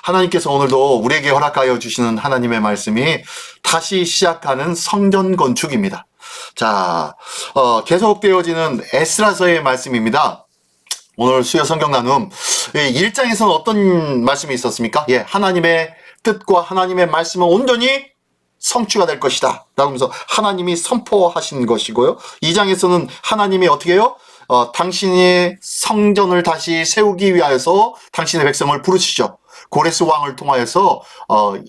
하나님께서 오늘도 우리에게 허락하여 주시는 하나님의 말씀이 다시 시작하는 성전 건축입니다. 자, 계속되어지는 에스라서의 말씀입니다. 오늘 수요 성경 나눔 1장에서는 어떤 말씀이 있었습니까? 예, 하나님의 뜻과 하나님의 말씀은 온전히 성취가 될 것이다 라고 하면서 하나님이 선포하신 것이고요. 2장에서는 하나님이 어떻게 해요? 당신의 성전을 다시 세우기 위하여서 당신의 백성을 부르시죠. 고레스 왕을 통하여서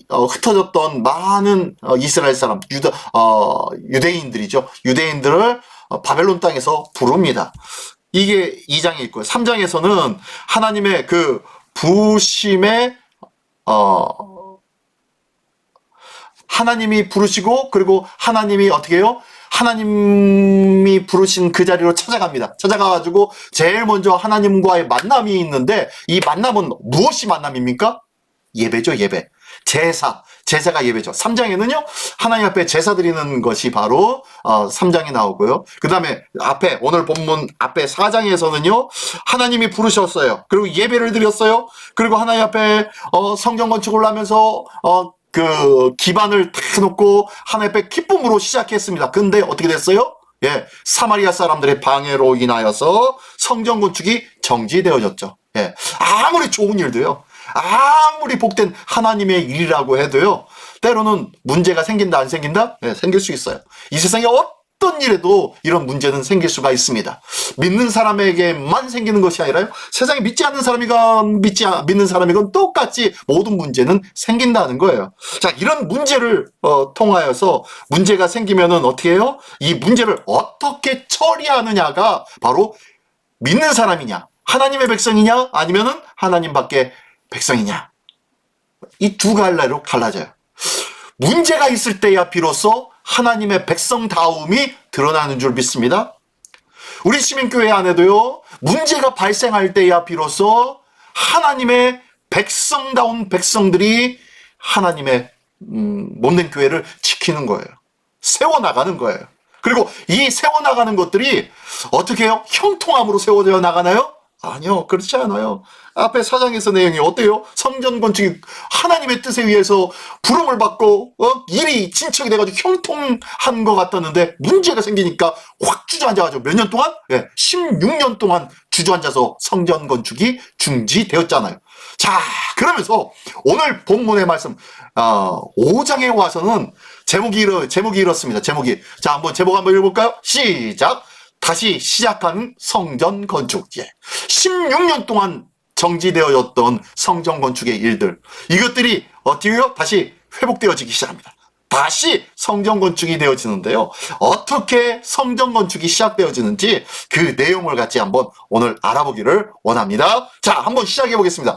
흩어졌던 많은 이스라엘 사람, 유대인들이죠. 유대인들을 바벨론 땅에서 부릅니다. 이게 2장에 있고요. 3장에서는 하나님의 그 부심에 하나님이 부르시고, 그리고 하나님이 어떻게 해요? 하나님이 부르신 그 자리로 찾아갑니다. 찾아가가지고 제일 먼저 하나님과의 만남이 있는데, 이 만남은 무엇이 만남입니까? 예배죠, 예배. 제사가 예배죠. 3장에는요, 하나님 앞에 제사 드리는 것이 바로 3장에 나오고요. 그 다음에 오늘 본문 앞에 4장에서는요, 하나님이 부르셨어요. 그리고 예배를 드렸어요. 그리고 하나님 앞에 성전 건축을 하면서 그 기반을 다 놓고 하나님 앞에 기쁨으로 시작했습니다. 근데 어떻게 됐어요? 예, 사마리아 사람들의 방해로 인하여서 성전 건축이 정지되어졌죠. 예, 아무리 좋은 일도요, 아무리 복된 하나님의 일이라고 해도요, 때로는 문제가 생긴다 안 생긴다? 예, 생길 수 있어요. 이 세상에 어떤 일에도 이런 문제는 생길 수가 있습니다. 믿는 사람에게만 생기는 것이 아니라요, 세상에 믿지 않는 사람이건 믿는 사람이건 똑같이 모든 문제는 생긴다는 거예요. 자, 이런 문제를 통하여서 문제가 생기면은 어떻게 해요? 이 문제를 어떻게 처리하느냐가 바로 믿는 사람이냐, 하나님의 백성이냐, 아니면은 하나님 밖에 백성이냐, 이 두 갈래로 갈라져요. 문제가 있을 때야 비로소 하나님의 백성다움이 드러나는 줄 믿습니다. 우리 시민교회 안에도요, 문제가 발생할 때야 비로소 하나님의 백성다운 백성들이 하나님의 못된 교회를 지키는 거예요. 세워나가는 거예요. 그리고 이 세워나가는 것들이 어떻게 해요? 형통함으로 세워져 나가나요? 아니요, 그렇지 않아요. 앞에 4장에서 내용이 어때요? 성전 건축이 하나님의 뜻에 의해서 부름을 받고 일이 진척이 돼가지고 형통한 것 같았는데, 문제가 생기니까 확 주저앉아가지고 몇 년 동안? 예, 16년 동안 주저앉아서 성전 건축이 중지되었잖아요. 자, 그러면서 오늘 본문의 말씀 5장에 와서는 제목이 이렇습니다. 자, 한번 제목 한번 읽어볼까요? 시작! 다시 시작하는 성전 건축. 예. 16년 동안 정지되어졌던 성전 건축의 일들, 이것들이 어떻게 해요? 다시 회복되어지기 시작합니다. 다시 성전 건축이 되어지는데요, 어떻게 성전 건축이 시작되어지는지 그 내용을 같이 한번 오늘 알아보기를 원합니다. 자, 한번 시작해 보겠습니다.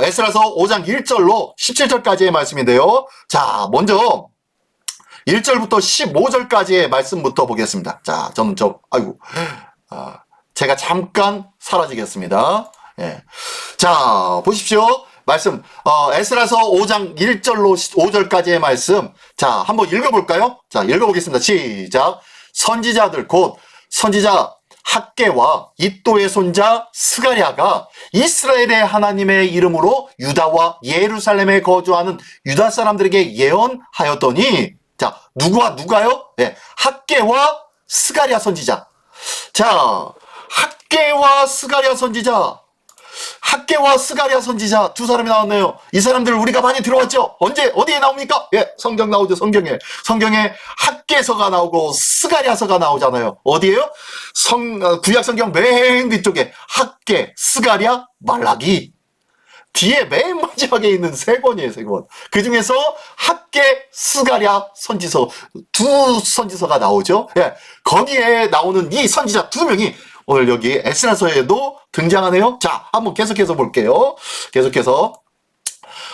에스라서 5장 1절로 17절까지의 말씀인데요, 자, 먼저 1절부터 15절까지의 말씀부터 보겠습니다. 자, 저는 제가 잠깐 사라지겠습니다. 예. 자, 보십시오. 말씀, 에스라서 5장 1절로 5절까지의 말씀. 자, 한번 읽어볼까요? 자, 읽어보겠습니다. 시작. 선지자들, 곧 선지자 학개와 이또의 손자 스가랴가 이스라엘의 하나님의 이름으로 유다와 예루살렘에 거주하는 유다 사람들에게 예언하였더니, 자, 누가요? 예, 학개와 스가랴 선지자. 자, 학개와 스가랴 선지자 두 사람이 나왔네요. 이 사람들 우리가 많이 들어왔죠? 어디에 나옵니까? 예, 성경 나오죠, 성경에 학개서가 나오고 스가랴서가 나오잖아요. 어디에요? 구약 성경 맨 뒤쪽에 학개, 스가랴, 말라기. 뒤에 맨 마지막에 있는 세 권이에요, 세 권. 그 중에서 학개, 스가랴 선지서, 두 선지서가 나오죠. 예, 거기에 나오는 이 선지자 두 명이 오늘 여기 에스라서에도 등장하네요. 자, 한번 계속해서 볼게요. 계속해서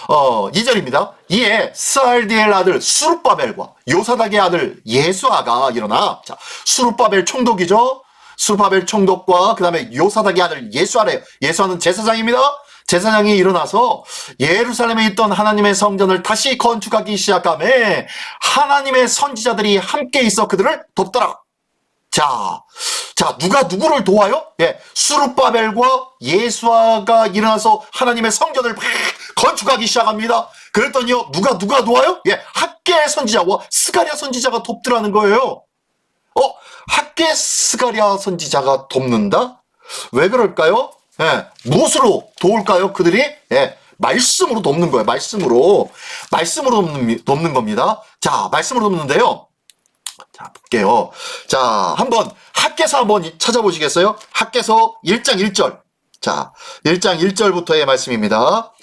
2절입니다. 이에 스알디엘 아들 수룹바벨과 요사닥의 아들 예수아가 일어나, 자, 수룹바벨 총독이죠. 수룹바벨 총독과 그 다음에 요사닥의 아들 예수아래요. 예수아는 제사장입니다. 제사장이 일어나서 예루살렘에 있던 하나님의 성전을 다시 건축하기 시작하며 하나님의 선지자들이 함께 있어 그들을 돕더라. 자, 누가 누구를 도와요? 예, 수룹바벨과 예수아가 일어나서 하나님의 성전을 막 건축하기 시작합니다. 그랬더니요, 누가 도와요? 예, 학계 선지자와 스가랴 선지자가 돕더라는 거예요. 학계 스가랴 선지자가 돕는다? 왜 그럴까요? 예, 무엇으로 도울까요? 그들이? 예, 말씀으로 돕는 거예요. 말씀으로 돕는 겁니다. 자, 말씀으로 돕는데요. 자, 볼게요. 자, 한번 학개서 한번 찾아보시겠어요? 학개서 1장 1절. 자, 1장 1절부터의 말씀입니다.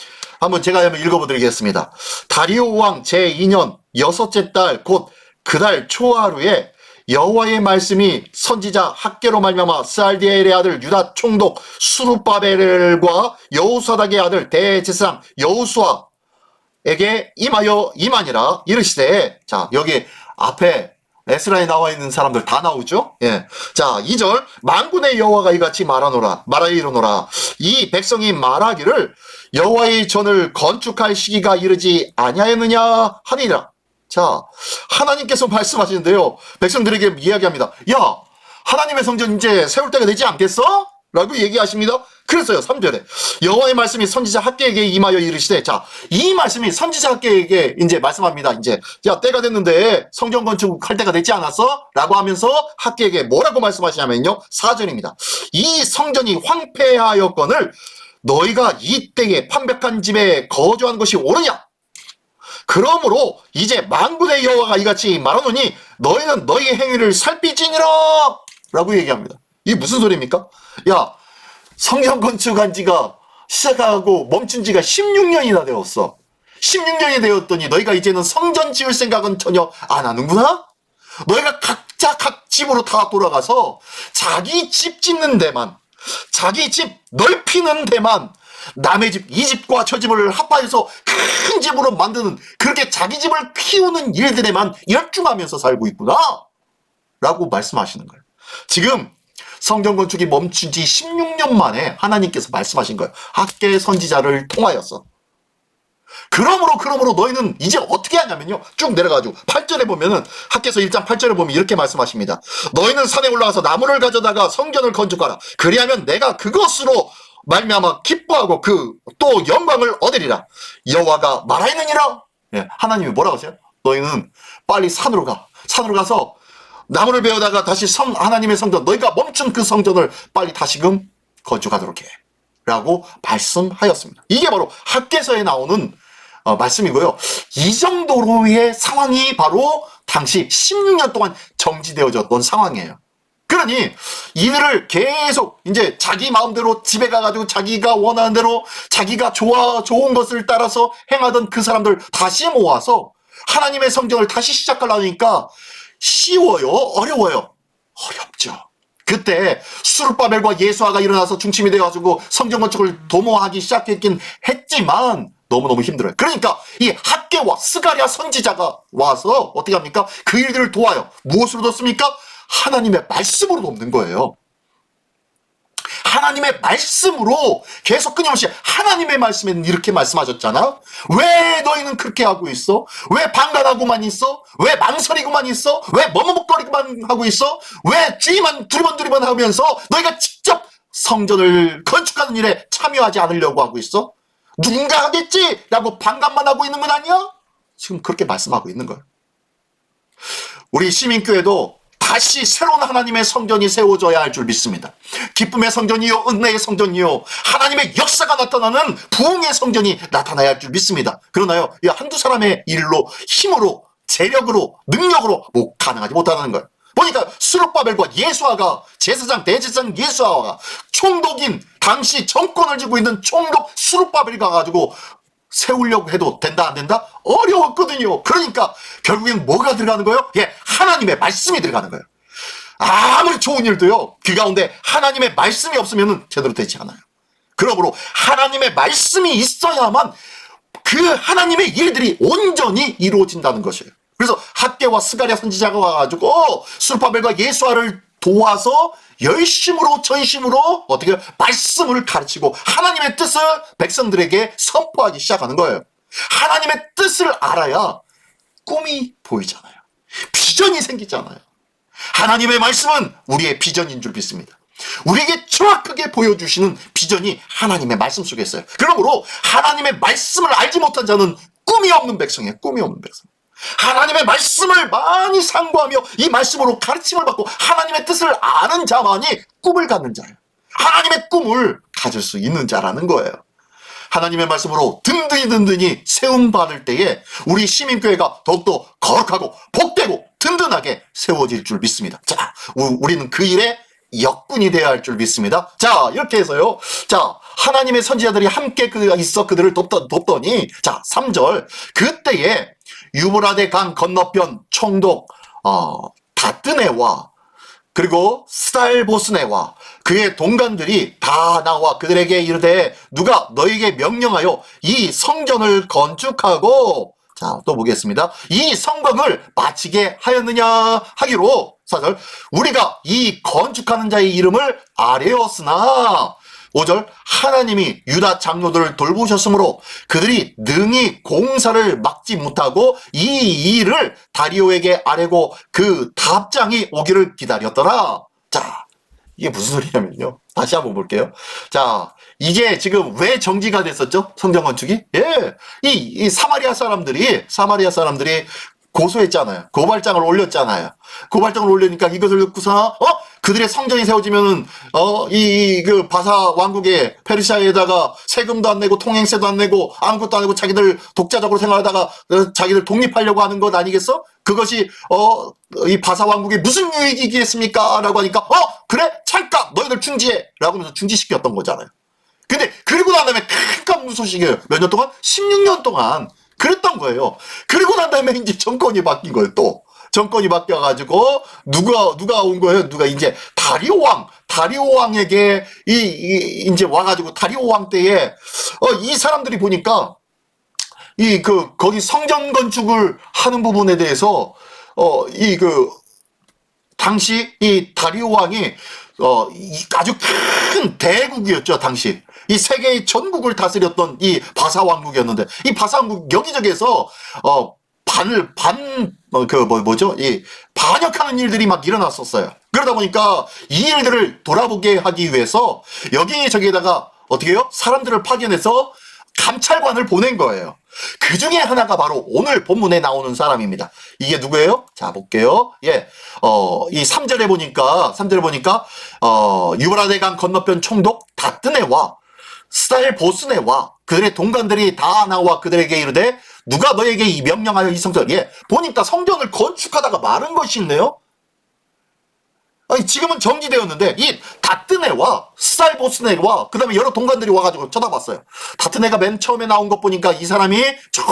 제가 한번 읽어보드리겠습니다. 다리오 왕 제2년 여섯째 달 곧 그 달 초하루에 여호와의 말씀이 선지자 학개로 말미암아 스알디엘의 아들 유다 총독 수룹바벨과 여호사닥의 아들 대제사장 여호수아에게 임하니라 이르시되, 자, 여기 앞에 에스라에 나와 있는 사람들 다 나오죠? 예. 자, 2절. 만군의 여호와가 이같이 말하이르노라. 이 백성이 말하기를 여호와의 전을 건축할 시기가 이르지 아니하였느냐 하니라. 자, 하나님께서 말씀하시는데요. 백성들에게 이야기합니다. 야, 하나님의 성전 이제 세울 때가 되지 않겠어? 라고 얘기하십니다. 그랬어요. 3절에 여호와의 말씀이 선지자 학개에게 임하여 이르시되, 자, 이 말씀이 선지자 학개에게 이제 말씀합니다. 이제, 야, 때가 됐는데 성전 건축할 때가 됐지 않았어? 라고 하면서 학개에게 뭐라고 말씀하시냐면요, 4절입니다. 이 성전이 황폐하였거늘 너희가 이 때에 판백한 집에 거주한 것이 옳으냐? 그러므로 이제 만군의 여호와가 이같이 말하노니 너희는 너희의 행위를 살피지니라 라고 얘기합니다. 이게 무슨 소리입니까? 야, 성전 건축한 지가 시작하고 멈춘 지가 16년이나 되었어. 16년이 되었더니 너희가 이제는 성전 지을 생각은 전혀 안 하는구나? 너희가 각자 각 집으로 다 돌아가서 자기 집 짓는 데만, 자기 집 넓히는 데만, 남의 집, 이 집과 저 집을 합하여서 큰 집으로 만드는, 그렇게 자기 집을 키우는 일들에만 열중하면서 살고 있구나 라고 말씀하시는 거예요. 지금 성전 건축이 멈춘 지 16년 만에 하나님께서 말씀하신 거예요. 학개 선지자를 통하여서. 그러므로 너희는 이제 어떻게 하냐면요, 쭉 내려가지고 8절에 보면은, 학개서 1장 8절에 보면 이렇게 말씀하십니다. 너희는 산에 올라가서 나무를 가져다가 성전을 건축하라. 그리하면 내가 그것으로 말미암아 기뻐하고 또 영광을 얻으리라. 여호와가 말하였느니라. 예, 하나님이 뭐라고 하세요? 너희는 빨리 산으로 가서 나무를 베어다가 다시 하나님의 성전, 너희가 멈춘 그 성전을 빨리 다시금 건축하도록 해 라고 말씀하였습니다. 이게 바로 학개서에 나오는 말씀이고요. 이 정도로의 상황이 바로 당시 16년 동안 정지되어졌던 상황이에요. 그러니 이들을 계속 이제 자기 마음대로 집에 가가지고 자기가 원하는 대로 자기가 좋은 것을 따라서 행하던 그 사람들 다시 모아서 하나님의 성전을 다시 시작하려니까 쉬워요? 어려워요? 어렵죠. 그때 수룹바벨과 예수아가 일어나서 중심이 돼가지고 성전 건축을 도모하기 시작했긴 했지만 너무너무 힘들어요. 그러니까 이 학개와 스가랴 선지자가 와서 어떻게 합니까? 그 일들을 도와요. 무엇으로 돕습니까? 하나님의 말씀으로 돕는 거예요. 하나님의 말씀으로 계속 끊임없이, 하나님의 말씀에는 이렇게 말씀하셨잖아. 왜 너희는 그렇게 하고 있어? 왜 방관하고만 있어? 왜 망설이고만 있어? 왜 머뭇거리고만 하고 있어? 왜 주의만 두리번 하면서 너희가 직접 성전을 건축하는 일에 참여하지 않으려고 하고 있어? 누군가 하겠지? 라고 방관만 하고 있는 건 아니야? 지금 그렇게 말씀하고 있는 거예요. 우리 시민교회도 다시 새로운 하나님의 성전이 세워져야 할 줄 믿습니다. 기쁨의 성전이요, 은혜의 성전이요, 하나님의 역사가 나타나는 부흥의 성전이 나타나야 할 줄 믿습니다. 그러나요, 이 한두 사람의 일로, 힘으로, 재력으로, 능력으로 가능하지 못하는 거예요. 보니까 수룹바벨과 예수아가, 제사장, 대제사장 예수아가 총독인, 당시 정권을 쥐고 있는 총독 수룹바벨이 가가지고 세우려고 해도 된다 안 된다? 어려웠거든요. 그러니까 결국엔 뭐가 들어가는 거예요? 예, 하나님의 말씀이 들어가는 거예요. 아무리 좋은 일도요, 그 가운데 하나님의 말씀이 없으면 제대로 되지 않아요. 그러므로 하나님의 말씀이 있어야만 그 하나님의 일들이 온전히 이루어진다는 것이에요. 그래서 학개와 스가랴 선지자가 와가지고 수룹바벨과 예수아를 도와서 열심으로 전심으로 어떻게 말씀을 가르치고 하나님의 뜻을 백성들에게 선포하기 시작하는 거예요. 하나님의 뜻을 알아야 꿈이 보이잖아요. 비전이 생기잖아요. 하나님의 말씀은 우리의 비전인 줄 믿습니다. 우리에게 정확하게 보여주시는 비전이 하나님의 말씀 속에 있어요. 그러므로 하나님의 말씀을 알지 못한 자는 꿈이 없는 백성이에요. 꿈이 없는 백성. 하나님의 말씀을 많이 상고하며 이 말씀으로 가르침을 받고 하나님의 뜻을 아는 자만이 꿈을 갖는 자예요. 하나님의 꿈을 가질 수 있는 자라는 거예요. 하나님의 말씀으로 든든히 세움받을 때에 우리 시민교회가 더욱더 거룩하고 복되고 든든하게 세워질 줄 믿습니다. 자, 우리는 그 일에 역군이 되어야 할 줄 믿습니다. 자, 이렇게 해서요. 자, 하나님의 선지자들이 함께 있어 그들을 돕더니, 자, 3절. 그때에 유브라데 강 건너편 총독, 다뜨네와, 그리고 스달보스네와 그의 동관들이 다 나와 그들에게 이르되 누가 너에게 명령하여 이 성전을 건축하고, 자, 또 보겠습니다. 이 성곽을 마치게 하였느냐 하기로, 4절, 우리가 이 건축하는 자의 이름을 아뢰었으나, 5절, 하나님이 유다 장로들을 돌보셨으므로 그들이 능히 공사를 막지 못하고 이 일을 다리오에게 아뢰고 그 답장이 오기를 기다렸더라. 자, 이게 무슨 소리냐면요. 다시 한번 볼게요. 자, 이게 지금 왜 정지가 됐었죠? 성전 건축이? 예. 이 사마리아 사람들이 고소했잖아요. 고발장을 올렸잖아요. 고발장을 올리니까 이것을 듣고서, 그들의 성전이 세워지면은, 그 바사 왕국의 페르시아에다가 세금도 안 내고 통행세도 안 내고 아무것도 안 하고 자기들 독자적으로 생활하다가 자기들 독립하려고 하는 것 아니겠어? 그것이, 이 바사 왕국에 무슨 유익이겠습니까? 라고 하니까, 그래? 잠깐! 너희들 중지해! 라고 하면서 중지시켰던 거잖아요. 근데, 그리고 난 다음에 큰 소식이에요. 몇 년 동안? 16년 동안. 그랬던 거예요. 그리고 난 다음에 이제 정권이 바뀐 거예요, 또. 정권이 바뀌어가지고, 누가 온 거예요? 누가 이제 다리오 왕에게, 이제 와가지고, 다리오 왕 때에, 이 사람들이 보니까, 거기 성전 건축을 하는 부분에 대해서, 당시 이 다리오 왕이, 아주 큰 대국이었죠, 당시. 이 세계의 전국을 다스렸던 이 바사 왕국이었는데, 이 바사 왕국 여기저기에서, 반역하는 일들이 막 일어났었어요. 그러다 보니까 이 일들을 돌아보게 하기 위해서 여기저기에다가 어떻게 해요? 사람들을 파견해서 감찰관을 보낸 거예요. 그 중에 하나가 바로 오늘 본문에 나오는 사람입니다. 이게 누구예요? 자, 볼게요. 예. 이 3절에 보니까, 유브라데강 건너편 총독 다뜨네와 스달보스네와 그들의 동관들이 다 나와 그들에게 이르되 누가 너에게 이 명령하여 이 성전, 예, 보니까 성전을 건축하다가 마른 것이 있네요. 아니, 지금은 정지되었는데 이 다뜨네와 스달보스네와 그 다음에 여러 동관들이 와가지고 쳐다봤어요. 다뜨네가 맨 처음에 나온 것 보니까 이 사람이 좀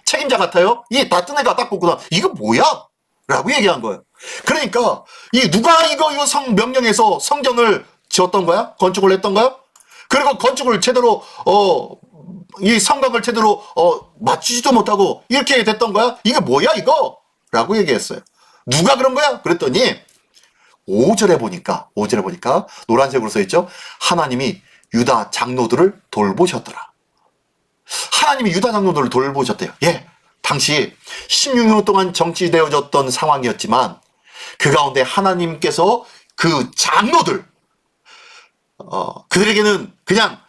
책임자 같아요. 이 다뜨네가 딱 보고서 이거 뭐야? 라고 얘기한 거예요. 그러니까 누가 이거 명령해서 성전을 지었던 거야? 건축을 했던 거야? 그리고 건축을 제대로 이 성곽을 제대로 맞추지도 못하고 이렇게 됐던 거야? 이게 뭐야 이거? 라고 얘기했어요. 누가 그런 거야? 그랬더니 5절에 보니까 노란색으로 써있죠. 하나님이 유다 장로들을 돌보셨더라. 하나님이 유다 장로들을 돌보셨대요. 예, 당시 16년 동안 정치되어졌던 상황이었지만 그 가운데 하나님께서 그 장로들, 그들에게는 그냥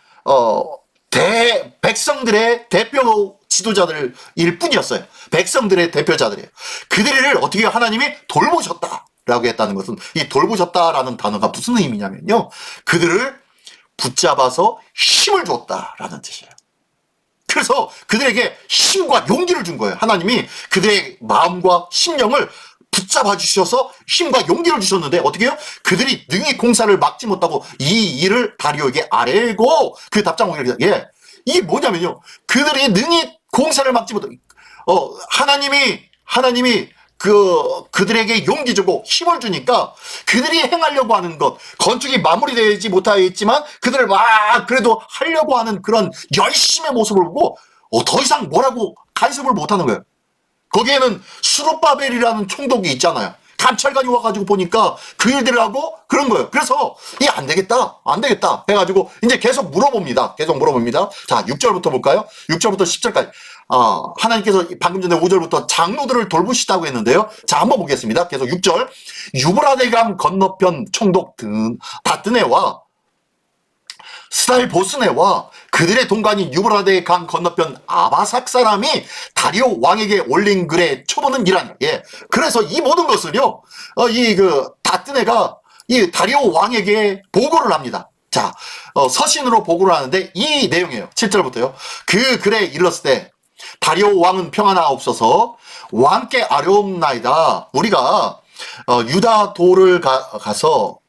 백성들의 대표 지도자들일 뿐이었어요. 백성들의 대표자들이에요. 그들을 어떻게 하나님이 돌보셨다라고 했다는 것은, 이 돌보셨다라는 단어가 무슨 의미냐면요, 그들을 붙잡아서 힘을 줬다라는 뜻이에요. 그래서 그들에게 힘과 용기를 준 거예요. 하나님이 그들의 마음과 심령을 붙잡아 주셔서 힘과 용기를 주셨는데 어떻게 해요? 그들이 능히 공사를 막지 못하고 이 일을 다리오에게 아뢰고 그 답장 오기를, 예, 이게 뭐냐면요, 그들이 능히 공사를 막지 못하고 하나님이 그들에게 용기 주고 힘을 주니까 그들이 행하려고 하는 것, 건축이 마무리되지 못하였지만 그들을 막 그래도 하려고 하는 그런 열심의 모습을 보고 더 이상 뭐라고 간섭을 못하는 거예요. 거기에는 수룹바벨이라는 총독이 있잖아요. 감찰관이 와가지고 보니까 그 일들을 하고 그런 거예요. 그래서 안 되겠다 해가지고 이제 계속 물어봅니다. 자, 6절부터 볼까요? 6절부터 10절까지. 하나님께서 방금 전에 5절부터 장로들을 돌보시다고 했는데요. 자, 한번 보겠습니다. 계속 6절. 유브라데강 건너편 총독 다뜨네와 스달보스네와 그들의 동관인 유브라데 강 건너편 아바삭 사람이 다리오 왕에게 올린 글의 초보는 이라니. 예. 그래서 이 모든 것을요, 다뜨네가 이 다리오 왕에게 보고를 합니다. 자, 서신으로 보고를 하는데 이 내용이에요. 7절부터요. 그 글에 일렀을 때, 다리오 왕은 평안하옵소서, 왕께 아뢰옵나이다. 우리가 유다 도를 가서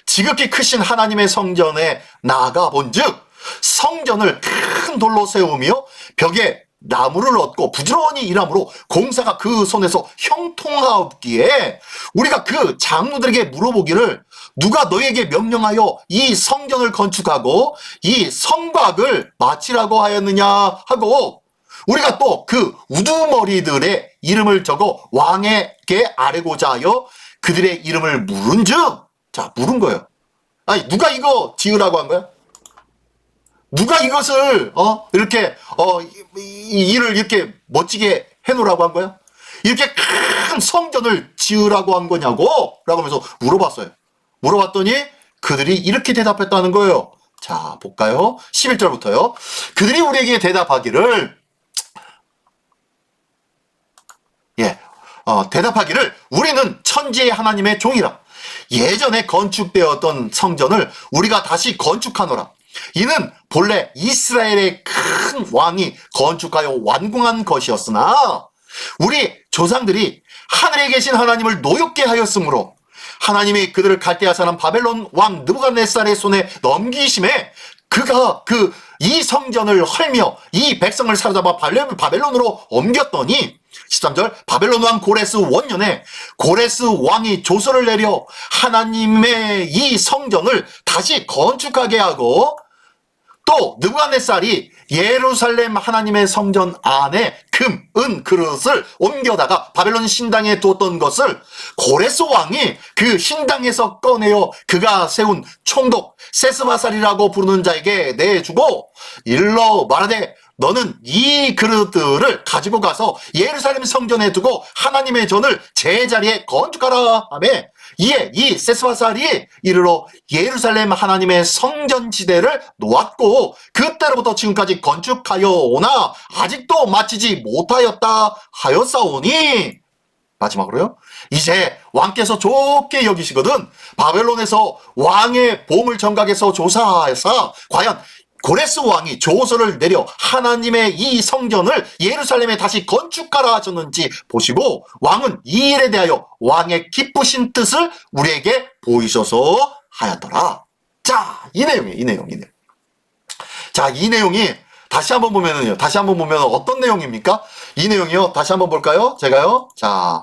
지극히 크신 하나님의 성전에 나아가 본즉 성전을 큰 돌로 세우며 벽에 나무를 얻고 부지런히 일함으로 공사가 그 손에서 형통하옵기에 우리가 그 장로들에게 물어보기를 누가 너에게 명령하여 이 성전을 건축하고 이 성곽을 마치라고 하였느냐 하고 우리가 또 그 우두머리들의 이름을 적어 왕에게 아뢰고자 하여 그들의 이름을 물은즉, 자, 물은 거예요. 아니, 누가 이거 지으라고 한 거야? 누가 이것을 이렇게 이 일을 이렇게 멋지게 해놓으라고 한 거야? 이렇게 큰 성전을 지으라고 한 거냐고? 라고 하면서 물어봤어요. 물어봤더니 그들이 이렇게 대답했다는 거예요. 자, 볼까요? 11절부터요. 그들이 우리에게 대답하기를 대답하기를 우리는 천지의 하나님의 종이라. 예전에 건축되었던 성전을 우리가 다시 건축하노라. 이는 본래 이스라엘의 큰 왕이 건축하여 완공한 것이었으나 우리 조상들이 하늘에 계신 하나님을 노엽게 하였으므로 하나님이 그들을 갈대아 사람 바벨론 왕 느부갓네살의 손에 넘기심에 그가 이 성전을 헐며 이 백성을 사로잡아 바벨론으로 옮겼더니 13절 바벨론 왕 고레스 원년에 고레스 왕이 조서를 내려 하나님의 이 성전을 다시 건축하게 하고 또 느부갓네살이 예루살렘 하나님의 성전 안에 금, 은 그릇을 옮겨다가 바벨론 신당에 두었던 것을 고레스 왕이 그 신당에서 꺼내어 그가 세운 총독 세스바살이라고 부르는 자에게 내주고 일러 말하되 너는 이 그릇들을 가지고 가서 예루살렘 성전에 두고 하나님의 전을 제자리에 건축하라 하며 이에 이 세스바살이 이르러 예루살렘 하나님의 성전지대를 놓았고 그때로부터 지금까지 건축하여 오나 아직도 마치지 못하였다 하였사오니 마지막으로요. 이제 왕께서 좋게 여기시거든 바벨론에서 왕의 보물 정각에서 조사하사 과연 고레스 왕이 조서를 내려 하나님의 이 성전을 예루살렘에 다시 건축하라 하셨는지 보시고 왕은 이 일에 대하여 왕의 기쁘신 뜻을 우리에게 보이셔서 하였더라. 자, 이 내용. 자, 이 내용이 다시 한번 보면 어떤 내용입니까? 이 내용이요. 다시 한번 볼까요? 제가요. 자,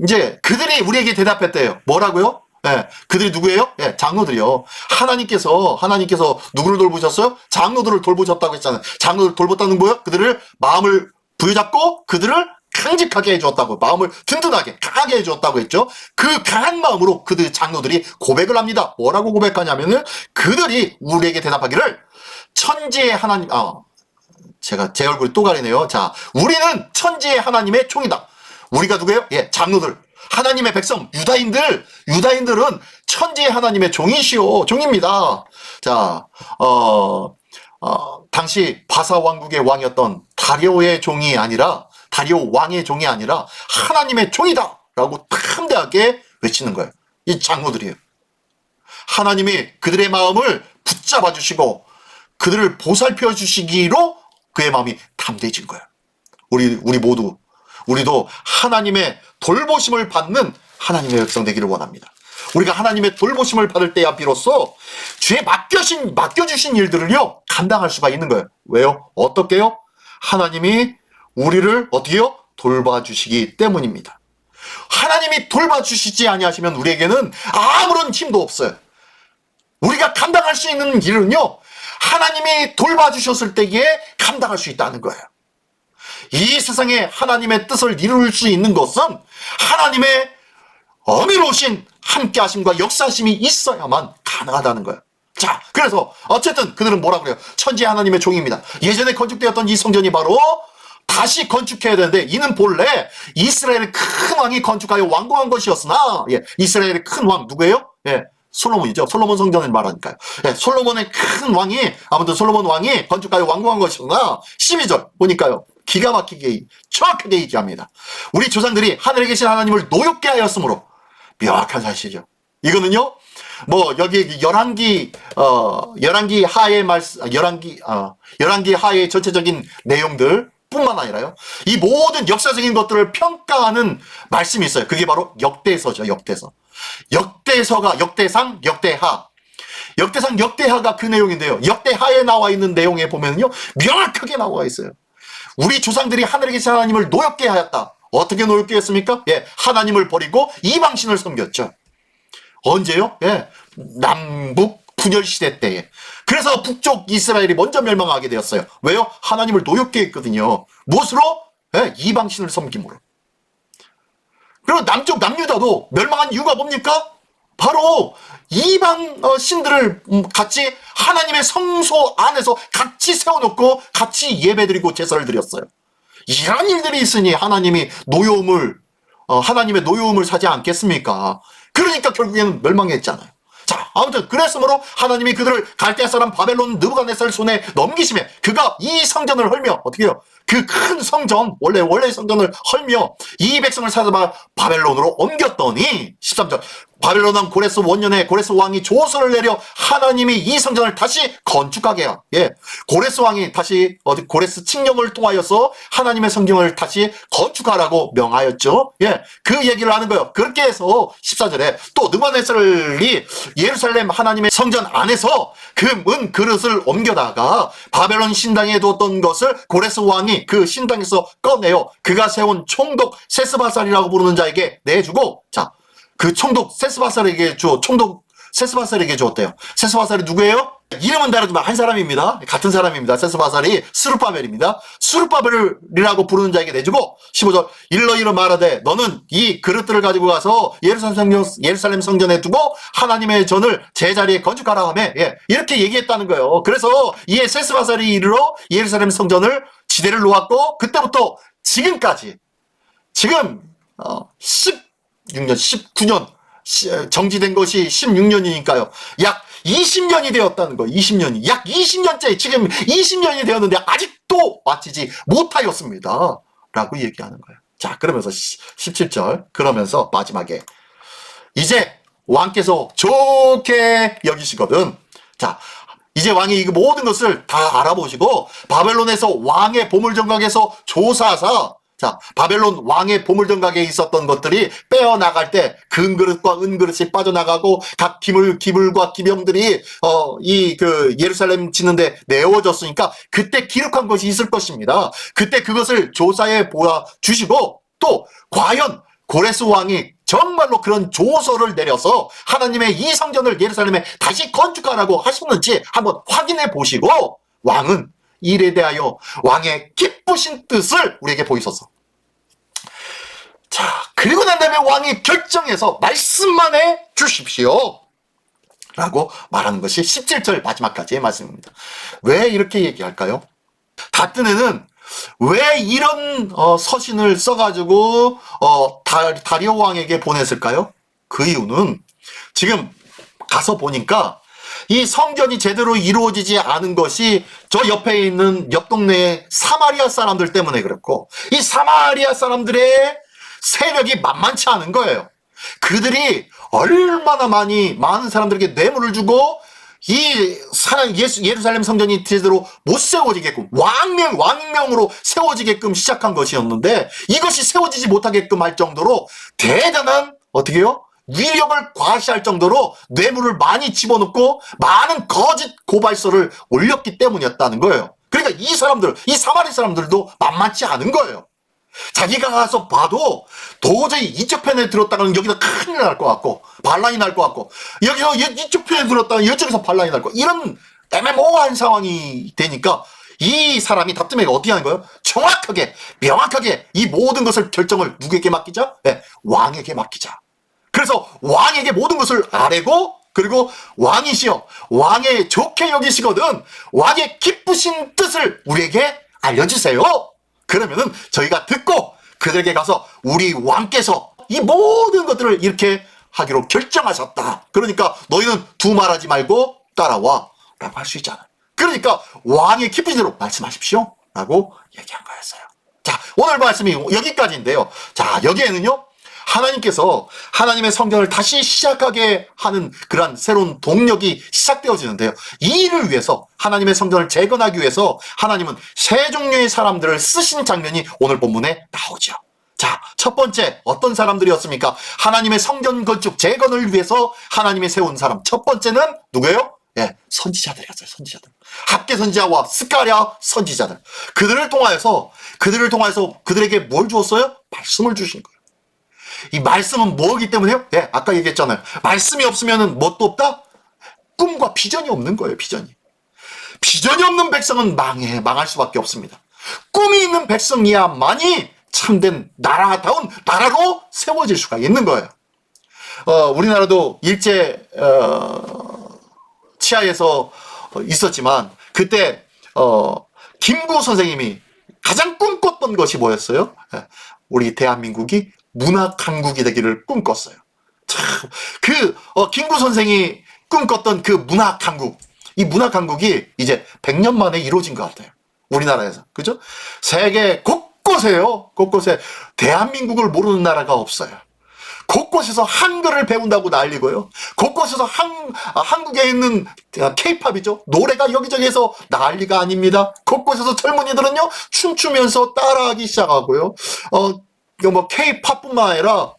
이제 그들이 우리에게 대답했대요. 뭐라고요? 예, 그들이 누구예요? 예, 장로들이요. 하나님께서 누구를 돌보셨어요? 장로들을 돌보셨다고 했잖아요. 장로들을 돌봤다는 뭐예요? 그들을 마음을 부여잡고 그들을 강직하게 해주었다고, 마음을 든든하게 강하게 해주었다고 했죠. 그 강한 마음으로 그들 장로들이 고백을 합니다. 뭐라고 고백하냐면은 그들이 우리에게 대답하기를 천지의 하나님, 제가 제 얼굴이 또 가리네요. 자, 우리는 천지의 하나님의 총이다. 우리가 누구예요? 예, 장로들. 하나님의 백성, 유다인들은 천지의 하나님의 종입니다. 자, 당시 바사 왕국의 왕이었던 다리오의 종이 아니라, 다리오 왕의 종이 아니라 하나님의 종이다! 라고 탐대하게 외치는 거예요. 이 장로들이에요. 하나님이 그들의 마음을 붙잡아 주시고 그들을 보살펴 주시기로 그의 마음이 탐대해진 거예요. 우리 모두, 우리도 하나님의 돌보심을 받는 하나님의 백성 되기를 원합니다. 우리가 하나님의 돌보심을 받을 때야 비로소 주의 맡겨주신 일들을요, 감당할 수가 있는 거예요. 왜요? 어떻게요? 하나님이 우리를 어떻게요? 돌봐주시기 때문입니다. 하나님이 돌봐주시지 아니하시면 우리에게는 아무런 힘도 없어요. 우리가 감당할 수 있는 일은요, 하나님이 돌봐주셨을 때에 감당할 수 있다는 거예요. 이 세상에 하나님의 뜻을 이룰 수 있는 것은 하나님의 어미로우신 함께하심과 역사하심이 있어야만 가능하다는 거예요. 자, 그래서 어쨌든 그들은 뭐라 그래요? 천지 하나님의 종입니다. 예전에 건축되었던 이 성전이 바로 다시 건축해야 되는데, 이는 본래 이스라엘의 큰 왕이 건축하여 완공한 것이었으나, 예, 이스라엘의 큰 왕 누구예요? 예, 솔로몬이죠. 솔로몬 성전을 말하니까요. 예, 솔로몬의 큰 왕이, 아무튼 솔로몬 왕이 건축하여 완공한 것이었으나, 12절 보니까요, 기가 막히게 정확하게 얘기합니다. 우리 조상들이 하늘에 계신 하나님을 노엽게 하였으므로. 명확한 사실이죠. 이거는요, 뭐 여기 열왕기 하의 말씀, 열왕기 하의 전체적인 내용들 뿐만 아니라요, 이 모든 역사적인 것들을 평가하는 말씀이 있어요. 그게 바로 역대서죠. 역대서가 역대상, 역대하. 역대상, 역대하가 그 내용인데요. 역대하에 나와 있는 내용에 보면요, 명확하게 나와 있어요. 우리 조상들이 하늘에 계신 하나님을 노엽게 하였다. 어떻게 노엽게 했습니까? 예, 하나님을 버리고 이방신을 섬겼죠. 언제요? 예, 남북 분열 시대 때에. 그래서 북쪽 이스라엘이 먼저 멸망하게 되었어요. 왜요? 하나님을 노엽게 했거든요. 무엇으로? 예, 이방신을 섬김으로. 그리고 남쪽 남유다도 멸망한 이유가 뭡니까? 바로 이방 신들을 같이 하나님의 성소 안에서 같이 세워놓고 같이 예배드리고 제사를 드렸어요. 이런 일들이 있으니 하나님의 노여움을 사지 않겠습니까? 그러니까 결국에는 멸망했잖아요. 자, 아무튼 그랬으므로 하나님이 그들을 갈대아 사람 바벨론 느부갓네살 손에 넘기시며 그가 이 성전을 헐며, 어떻게 해요? 그 큰 성전, 원래 성전을 헐며 이 백성을 사로잡아 바벨론으로 옮겼더니, 13절, 바벨론 왕 고레스 원년에 고레스 왕이 조서를 내려 하나님이 이 성전을 다시 건축하게 해요. 예, 고레스 왕이 다시 고레스 칙령을 통하여서 하나님의 성경을 다시 건축하라고 명하였죠. 예, 그 얘기를 하는 거예요. 그렇게 해서 14절에 또 느부갓네살이 예루살렘 하나님의 성전 안에서 그 은 그릇을 옮겨다가 바벨론 신당에 두었던 것을 고레스 왕이 그 신당에서 꺼내요. 그가 세운 총독 세스바살이라고 부르는 자에게 내주고, 자, 그 총독 세스바살에게 주었대요. 세스바살이 누구예요? 이름은 다르지만 한 사람입니다. 같은 사람입니다. 세스바살이 스룹바벨입니다. 스룹바벨이라고 부르는 자에게 내주고, 15절, 일러 말하되 너는 이 그릇들을 가지고 가서 예루살렘 성전에 두고 하나님의 전을 제자리에 건축하라 하며, 예, 이렇게 얘기했다는 거예요. 그래서 이에 세스바살이 이르러 예루살렘 성전을 지대를 놓았고, 그때부터 지금까지, 지금 16년, 19년 정지된 것이 16년이니까요. 약 20년이 되었다는 거예요. 20년이. 약 20년째, 지금 20년이 되었는데 아직도 마치지 못하였습니다. 라고 얘기하는 거예요. 자, 그러면서 17절, 그러면서 마지막에 이제 왕께서 좋게 여기시거든. 자, 이제 왕이 이 모든 것을 다 알아보시고 바벨론에서 왕의 보물정각에서 조사하사, 자, 바벨론 왕의 보물정각에 있었던 것들이 빼어나갈 때 금그릇과 은그릇이 빠져나가고 각 기물과 기병들이 예루살렘 짓는데 내어졌으니까 그때 기록한 것이 있을 것입니다. 그때 그것을 조사해 보아 주시고, 또 과연 고레스 왕이 정말로 그런 조서를 내려서 하나님의 이 성전을 예루살렘에 다시 건축하라고 하셨는지 한번 확인해 보시고, 왕은 일에 대하여 왕의 기쁘신 뜻을 우리에게 보이소서. 자, 그리고 난 다음에 왕이 결정해서 말씀만 해 주십시오 라고 말하는 것이 17절 마지막까지의 말씀입니다. 왜 이렇게 얘기할까요? 다뜨네는 왜 이런 서신을 써가지고 다리오 왕에게 보냈을까요? 그 이유는 지금 가서 보니까 이 성전이 제대로 이루어지지 않은 것이 저 옆에 있는 옆 동네의 사마리아 사람들 때문에 그렇고, 이 사마리아 사람들의 세력이 만만치 않은 거예요. 그들이 얼마나 많은 사람들에게 뇌물을 주고 예루살렘 성전이 제대로 못 세워지게끔 왕명으로 세워지게끔 시작한 것이었는데, 이것이 세워지지 못하게끔 할 정도로 대단한, 어떻게 해요? 위력을 과시할 정도로 뇌물을 많이 집어넣고 많은 거짓 고발서를 올렸기 때문이었다는 거예요. 그러니까 이 사마리 사람들도 만만치 않은 거예요. 자기가 가서 봐도 도저히 이쪽 편에 들었다가는 여기서 큰일 날 것 같고, 반란이 날 것 같고, 여기서 이쪽 편에 들었다가 이쪽에서 반란이 날 것 같고, 이런 애매모호한 상황이 되니까 이 사람이 답답해가 어떻게 하는 거예요? 정확하게, 명확하게 이 모든 것을 결정을 누구에게 맡기자? 네, 왕에게 맡기자. 그래서 왕에게 모든 것을 아뢰고 그리고 왕이시여 왕의 좋게 여기시거든 왕의 기쁘신 뜻을 우리에게 알려주세요. 그러면은 저희가 듣고 그들에게 가서 우리 왕께서 이 모든 것들을 이렇게 하기로 결정하셨다. 그러니까 너희는 두말하지 말고 따라와 라고 할 수 있잖아요. 그러니까 왕의 기쁘신 대로 말씀하십시오 라고 얘기한 거였어요. 자, 오늘 말씀이 여기까지인데요. 자, 여기에는요 하나님께서 하나님의 성전을 다시 시작하게 하는 그러한 새로운 동력이 시작되어지는데요. 이 일을 위해서 하나님의 성전을 재건하기 위해서 하나님은 세 종류의 사람들을 쓰신 장면이 오늘 본문에 나오죠. 자, 첫 번째 어떤 사람들이었습니까? 하나님의 성전 건축 재건을 위해서 하나님이 세운 사람. 첫 번째는 누구예요? 예, 선지자들이었어요. 선지자들. 학개 선지자와 스가랴 선지자들. 그들을 통하여서 그들에게 뭘 주었어요? 말씀을 주신 거예요. 이 말씀은 뭐이기 때문에요? 예, 아까 얘기했잖아요. 말씀이 없으면 뭣도 없다? 꿈과 비전이 없는 거예요. 비전이 없는 백성은 망할 수밖에 없습니다. 꿈이 있는 백성이야만이 참된 나라다운 나라로 세워질 수가 있는 거예요. 우리나라도 일제 치하에서 있었지만 그때 김구 선생님이 가장 꿈꿨던 것이 뭐였어요? 예, 우리 대한민국이 문화 강국이 되기를 꿈꿨어요. 참, 김구 선생이 꿈꿨던 그 문화 강국, 이 문화 강국이 이제 100년 만에 이루어진 것 같아요. 우리나라에서. 그죠? 세계 곳곳에 대한민국을 모르는 나라가 없어요. 곳곳에서 한글을 배운다고 난리고요. 곳곳에서 한국에 있는 K-팝이죠. 노래가 여기저기에서 난리가 아닙니다. 곳곳에서 젊은이들은요, 춤추면서 따라하기 시작하고요. 뭐 K-팝뿐만 아니라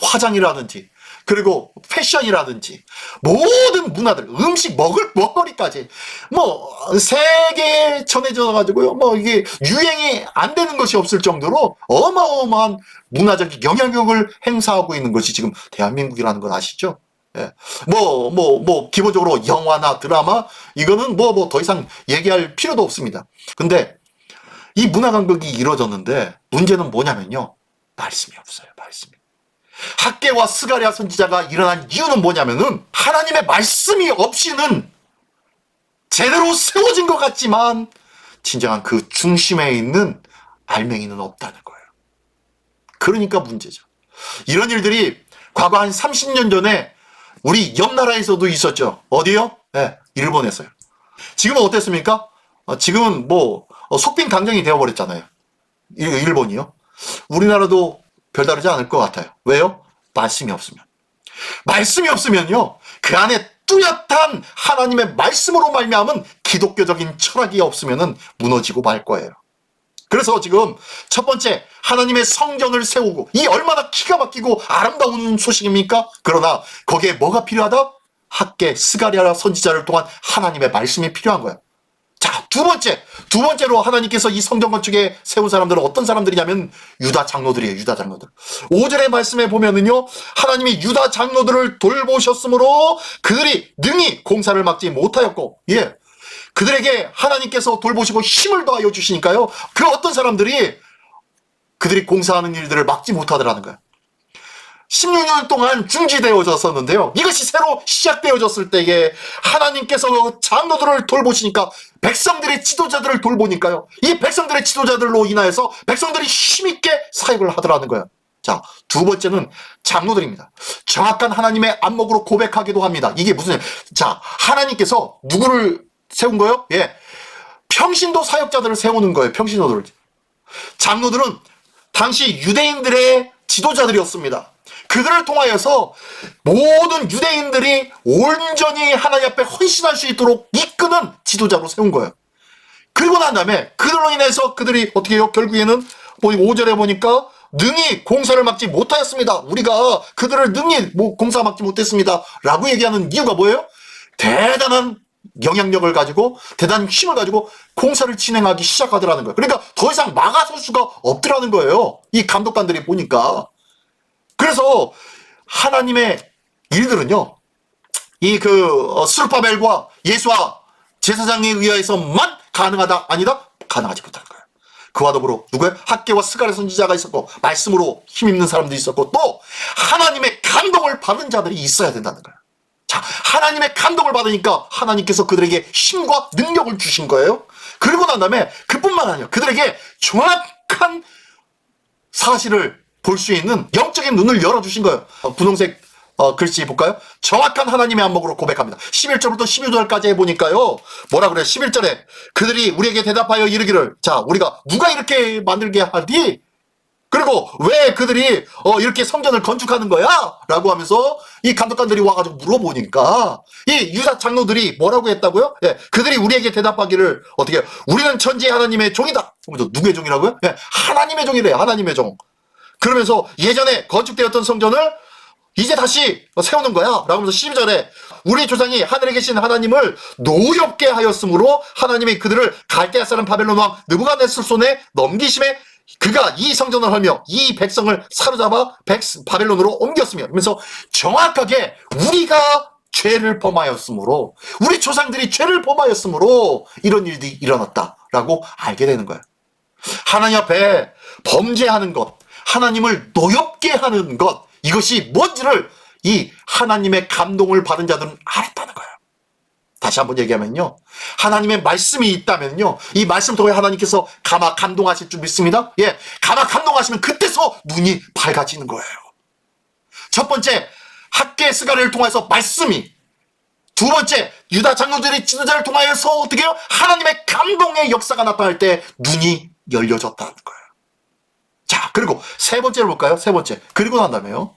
화장이라든지 그리고 패션이라든지 모든 문화들, 음식, 먹거리까지 세계에 전해져 가지고요. 이게 유행이 안 되는 것이 없을 정도로 어마어마한 문화적 영향력을 행사하고 있는 것이 지금 대한민국이라는 걸 아시죠? 예. 기본적으로 영화나 드라마 이거는 더 이상 얘기할 필요도 없습니다. 근데 이 문화 강국이 이루어졌는데 문제는 뭐냐면요. 말씀이 없어요. 말씀이. 학개와 스가랴 선지자가 일어난 이유는 뭐냐면은 하나님의 말씀이 없이는 제대로 세워진 것 같지만 진정한 그 중심에 있는 알맹이는 없다는 거예요. 그러니까 문제죠. 이런 일들이 과거 한 30년 전에 우리 옆 나라에서도 있었죠. 어디요? 네, 일본에서요. 지금은 어땠습니까? 지금은 속빈 강정이 되어버렸잖아요. 일본이요. 우리나라도 별다르지 않을 것 같아요. 왜요? 말씀이 없으면. 말씀이 없으면요. 그 안에 뚜렷한 하나님의 말씀으로 말미암은 기독교적인 철학이 없으면 무너지고 말 거예요. 그래서 지금 첫 번째 하나님의 성전을 세우고 이 얼마나 기가 막히고 아름다운 소식입니까? 그러나 거기에 뭐가 필요하다? 학개, 스가랴 선지자를 통한 하나님의 말씀이 필요한 거예요. 자, 두 번째로 하나님께서 이 성전 건축에 세운 사람들은 어떤 사람들이냐면 유다 장로들이에요. 유다 장로들. 5절의 말씀에 보면은요, 하나님이 유다 장로들을 돌보셨으므로 그들이 능히 공사를 막지 못하였고, 예, 그들에게 하나님께서 돌보시고 힘을 더하여 주시니까요, 그 어떤 사람들이 그들이 공사하는 일들을 막지 못하더라는 거예요. 16년 동안 중지되어졌었는데요. 이것이 새로 시작되어졌을 때에 하나님께서 장로들을 돌보시니까 백성들의 지도자들을 돌보니까요. 이 백성들의 지도자들로 인하여서 백성들이 힘있게 사역을 하더라는 거예요. 자, 두 번째는 장로들입니다. 정확한 하나님의 안목으로 고백하기도 합니다. 이게 무슨, 자, 하나님께서 누구를 세운 거예요? 예. 평신도 사역자들을 세우는 거예요. 평신도들을. 장로들은 당시 유대인들의 지도자들이었습니다. 그들을 통하여서 모든 유대인들이 온전히 하나님 앞에 헌신할 수 있도록 이끄는 지도자로 세운 거예요. 그리고 난 다음에 그들로 인해서 그들이 어떻게 해요? 결국에는 5절에 보니까 능히 공사를 막지 못하였습니다. 우리가 그들을 능히 공사 막지 못했습니다. 라고 얘기하는 이유가 뭐예요? 대단한 영향력을 가지고 대단한 힘을 가지고 공사를 진행하기 시작하더라는 거예요. 그러니까 더 이상 막아설 수가 없더라는 거예요. 이 감독관들이 보니까. 그래서 하나님의 일들은요, 스룹바벨과 예수와 제사장에 의해서만 가능하다, 아니다? 가능하지 못하는 거예요. 그와 더불어 누구예요? 학개와 스가랴 선지자가 있었고, 말씀으로 힘있는 사람들이 있었고, 또 하나님의 감동을 받은 자들이 있어야 된다는 거예요. 하나님의 감동을 받으니까 하나님께서 그들에게 힘과 능력을 주신 거예요. 그리고 난 다음에 그뿐만 아니라 그들에게 정확한 사실을 볼 수 있는 영적인 눈을 열어주신 거예요. 분홍색 글씨 볼까요? 정확한 하나님의 안목으로 고백합니다. 11절부터 12절까지 해보니까요. 뭐라 그래요? 11절에 그들이 우리에게 대답하여 이르기를, 자, 우리가 누가 이렇게 만들게 하디? 그리고 왜 그들이 이렇게 성전을 건축하는 거야? 라고 하면서 이 감독관들이 와가지고 물어보니까 이 유다 장로들이 뭐라고 했다고요? 예, 그들이 우리에게 대답하기를 어떻게 해요? 우리는 천지의 하나님의 종이다. 누구의 종이라고요? 예, 하나님의 종이래. 하나님의 종. 그러면서 예전에 건축되었던 성전을 이제 다시 세우는 거야. 라고 하면서 12절에 우리 조상이 하늘에 계신 하나님을 노엽게 하였으므로 하나님이 그들을 갈대아 사람 바벨론 왕 느부갓네살 손에 넘기심에 그가 이 성전을 하며 이 백성을 사로잡아 바벨론으로 옮겼으며, 그러면서 정확하게 우리가 죄를 범하였으므로, 우리 조상들이 죄를 범하였으므로 이런 일이 일어났다라고 알게 되는 거예요. 하나님 앞에 범죄하는 것, 하나님을 노엽게 하는 것, 이것이 뭔지를 이 하나님의 감동을 받은 자들은 알았다는 거예요. 다시 한번 얘기하면요, 하나님의 말씀이 있다면요, 이 말씀 통해 하나님께서 가마 감동하실 줄 믿습니다. 예, 가마 감동하시면 그때서 눈이 밝아지는 거예요. 첫 번째, 학계 스가랴를 통해서 말씀이, 두 번째, 유다 장로들의 지도자를 통하여서 어떻게 해요? 하나님의 감동의 역사가 나타날 때 눈이 열려졌다는 거예요. 자, 그리고 세 번째를 볼까요? 세 번째. 그리고 난 다음에요,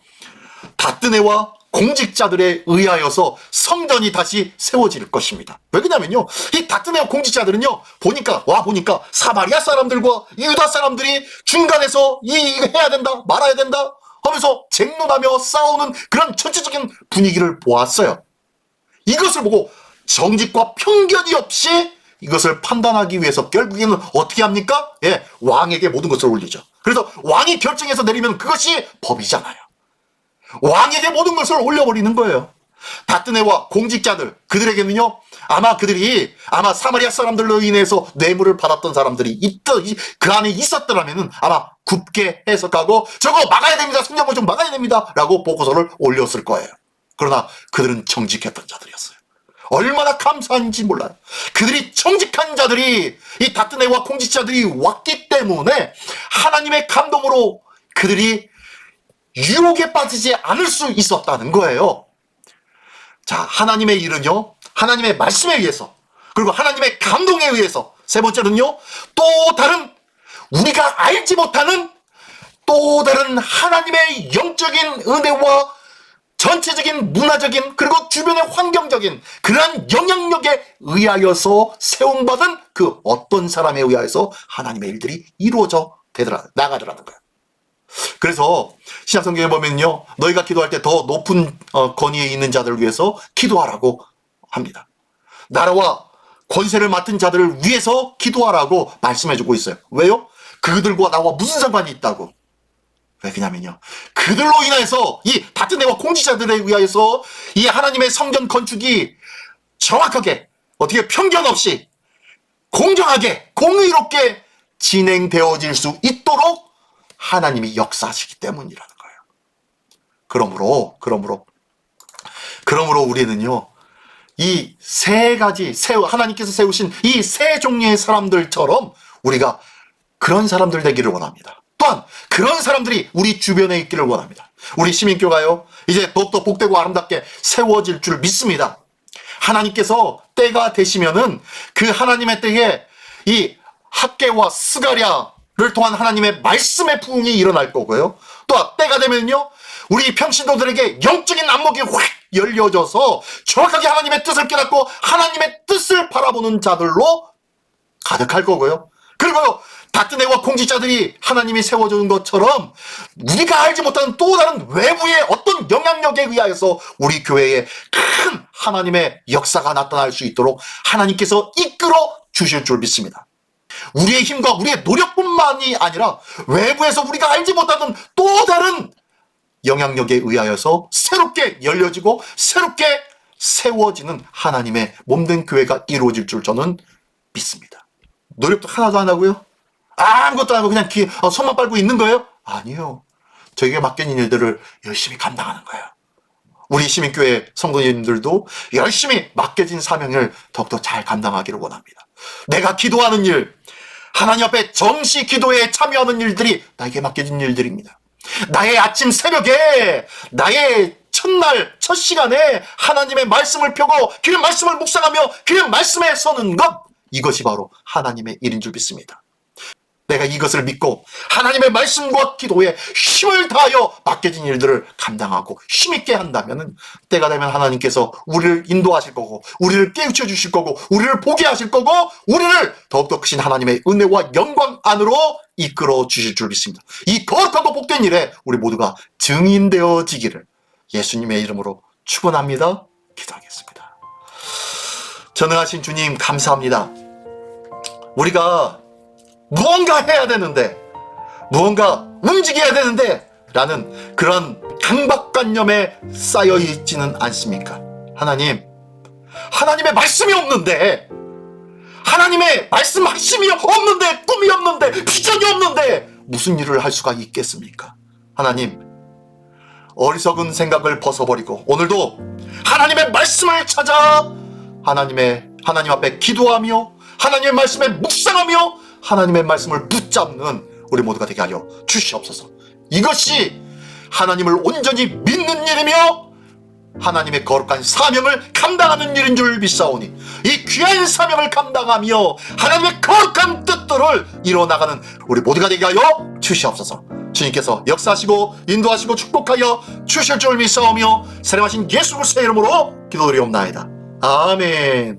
다뜨네와 공직자들에 의하여서 성전이 다시 세워질 것입니다. 왜 그러냐면요, 이 다뜨네와 공직자들은요, 보니까 사마리아 사람들과 유다 사람들이 중간에서 이거 해야 된다, 말아야 된다 하면서 쟁론하며 싸우는 그런 전체적인 분위기를 보았어요. 이것을 보고 정직과 편견이 없이 이것을 판단하기 위해서 결국에는 어떻게 합니까? 예, 왕에게 모든 것을 올리죠. 그래서 왕이 결정해서 내리면 그것이 법이잖아요. 왕에게 모든 것을 올려버리는 거예요. 다뜨네와 공직자들, 그들에게는요, 그들이 사마리아 사람들로 인해서 뇌물을 받았던 사람들이 그 안에 있었더라면은 아마 굽게 해석하고 저거 막아야 됩니다, 성경을 좀 막아야 됩니다 라고 보고서를 올렸을 거예요. 그러나 그들은 정직했던 자들이었어요. 얼마나 감사한지 몰라요. 그들이 정직한 자들이, 이 다뜨네와 공직자들이 왔기 때문에 하나님의 감동으로 그들이 유혹에 빠지지 않을 수 있었다는 거예요. 자, 하나님의 일은요, 하나님의 말씀에 의해서, 그리고 하나님의 감동에 의해서, 세 번째는요, 또 다른, 우리가 알지 못하는 또 다른 하나님의 영적인 은혜와 전체적인 문화적인, 그리고 주변의 환경적인 그러한 영향력에 의하여서 세움받은 그 어떤 사람에 의하여서 하나님의 일들이 이루어져 나가더라는 거예요. 그래서 신약성경에 보면요, 너희가 기도할 때 더 높은 권위에 있는 자들을 위해서 기도하라고 합니다. 나라와 권세를 맡은 자들을 위해서 기도하라고 말씀해주고 있어요. 왜요? 그들과 나와 무슨 상관이 있다고. 왜 그러냐면요, 그들로 인해서 이 다뜨네와 공직자들에 의하여서 이 하나님의 성전 건축이 정확하게, 어떻게 편견 없이 공정하게 공의롭게 진행되어질 수 있도록 하나님이 역사하시기 때문이라는 거예요. 그러므로 우리는요, 이 세 가지, 하나님께서 세우신 이 세 종류의 사람들처럼 우리가 그런 사람들 되기를 원합니다. 또한 그런 사람들이 우리 주변에 있기를 원합니다. 우리 시민교가요, 이제 더욱더 복되고 아름답게 세워질 줄 믿습니다. 하나님께서 때가 되시면은 그 하나님의 때에 이 학계와 스가랴를 통한 하나님의 말씀의 부흥이 일어날 거고요. 또 때가 되면요, 우리 평신도들에게 영적인 안목이 확 열려져서 정확하게 하나님의 뜻을 깨닫고 하나님의 뜻을 바라보는 자들로 가득할 거고요. 그리고 다뜨네와 공직자들이 하나님이 세워주는 것처럼 우리가 알지 못하는 또 다른 외부의 어떤 영향력에 의하여서 우리 교회에 큰 하나님의 역사가 나타날 수 있도록 하나님께서 이끌어 주실 줄 믿습니다. 우리의 힘과 우리의 노력뿐만이 아니라 외부에서 우리가 알지 못하는 또 다른 영향력에 의하여서 새롭게 열려지고 새롭게 세워지는 하나님의 몸된 교회가 이루어질 줄 저는 믿습니다. 노력도 하나도 안 하고요, 아무것도 안 하고 그냥 손만 빨고 있는 거예요? 아니요. 저에게 맡겨진 일들을 열심히 감당하는 거예요. 우리 시민교회 성도님들도 열심히 맡겨진 사명을 더욱더 잘 감당하기를 원합니다. 내가 기도하는 일, 하나님 앞에 정시 기도에 참여하는 일들이 나에게 맡겨진 일들입니다. 나의 아침 새벽에, 나의 첫날, 첫 시간에 하나님의 말씀을 펴고 그 말씀을 묵상하며 그 말씀에 서는 것, 이것이 바로 하나님의 일인 줄 믿습니다. 내가 이것을 믿고 하나님의 말씀과 기도에 힘을 다하여 맡겨진 일들을 감당하고 힘있게 한다면 때가 되면 하나님께서 우리를 인도하실 거고 우리를 깨우쳐 주실 거고 우리를 보게 하실 거고 우리를 더욱더 크신 하나님의 은혜와 영광 안으로 이끌어 주실 줄 믿습니다. 이 거룩하고 복된 일에 우리 모두가 증인되어지기를 예수님의 이름으로 축원합니다. 기도하겠습니다. 전능하신 주님 감사합니다. 우리가 무언가 해야 되는데, 무언가 움직여야 되는데 라는 그런 강박관념에 쌓여있지는 않습니까? 하나님, 하나님의 말씀이 없는데, 하나님의 말씀하심이 없는데, 꿈이 없는데, 비전이 없는데 무슨 일을 할 수가 있겠습니까? 하나님, 어리석은 생각을 벗어버리고 오늘도 하나님의 말씀을 찾아 하나님 앞에 기도하며 하나님의 말씀에 묵상하며 하나님의 말씀을 붙잡는 우리 모두가 되게 하여 주시옵소서. 이것이 하나님을 온전히 믿는 일이며 하나님의 거룩한 사명을 감당하는 일인 줄 믿사오니 이 귀한 사명을 감당하며 하나님의 거룩한 뜻들을 이뤄나가는 우리 모두가 되게 하여 주시옵소서. 주님께서 역사하시고 인도하시고 축복하여 주실 줄 믿사오며 사랑하신 예수 그리스도의 이름으로 기도드리옵나이다. 아멘.